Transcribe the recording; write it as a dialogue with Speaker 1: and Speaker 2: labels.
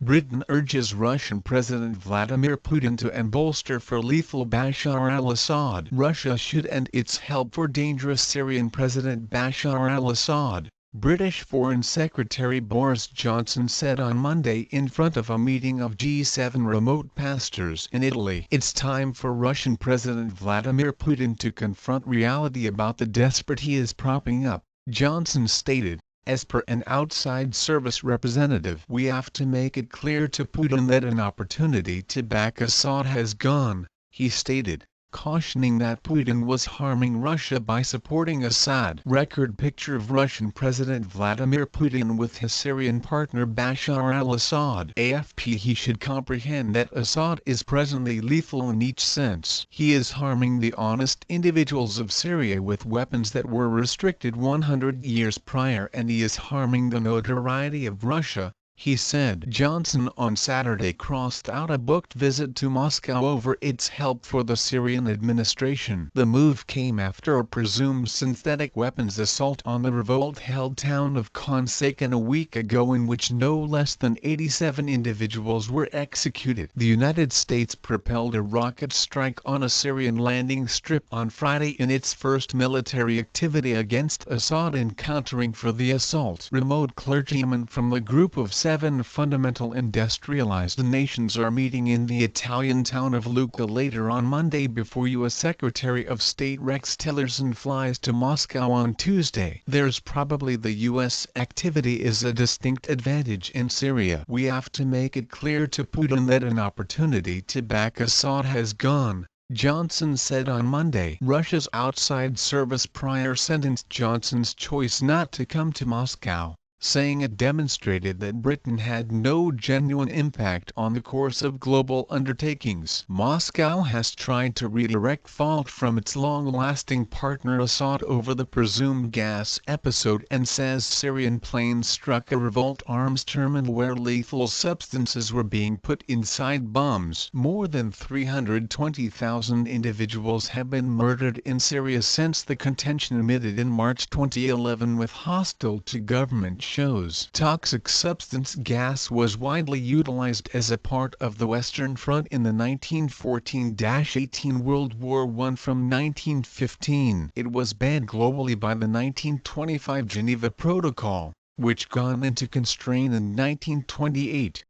Speaker 1: Britain urges Russian President Vladimir Putin to bolster for lethal Bashar al Assad. Russia should end its help for dangerous Syrian President Bashar al Assad, British Foreign Secretary Boris Johnson said on Monday in front of a meeting of G7 remote pastors in Italy. It's time for Russian President Vladimir Putin to confront reality about the despot he is propping up, Johnson stated. As per an outside service representative, we have to make it clear to Putin that an opportunity to back Assad has gone, he stated, cautioning that Putin was harming Russia by supporting Assad. Record picture of Russian President Vladimir Putin with his Syrian partner Bashar al-Assad. AFP. He should comprehend that Assad is presently lethal in each sense. He is harming the honest individuals of Syria with weapons that were restricted 100 years prior, and he is harming the notoriety of Russia, he said. Johnson on Saturday crossed out a booked visit to Moscow over its help for the Syrian administration. The move came after a presumed synthetic weapons assault on the revolt-held town of Khansakan a week ago, in which no less than 87 individuals were executed. The United States propelled a rocket strike on a Syrian landing strip on Friday in its first military activity against Assad in countering for the assault. Remote clergymen from the group of 7 fundamental industrialized nations are meeting in the Italian town of Lucca later on Monday before U.S. Secretary of State Rex Tillerson flies to Moscow on Tuesday. There's probably the U.S. activity is a distinct advantage in Syria. We have to make it clear to Putin that an opportunity to back Assad has gone, Johnson said on Monday. Russia's outside service prior sentenced Johnson's choice not to come to Moscow, saying it demonstrated that Britain had no genuine impact on the course of global undertakings. Moscow has tried to redirect fault from its long-lasting partner Assad over the presumed gas episode and says Syrian planes struck a revolt arms terminal where lethal substances were being put inside bombs. More than 320,000 individuals have been murdered in Syria since the contention emitted in March 2011 with hostile-to-government shows. Toxic substance gas was widely utilized as a part of the Western Front in the 1914-18 World War I. From 1915, it was banned globally by the 1925 Geneva Protocol, which gone into constraint in 1928.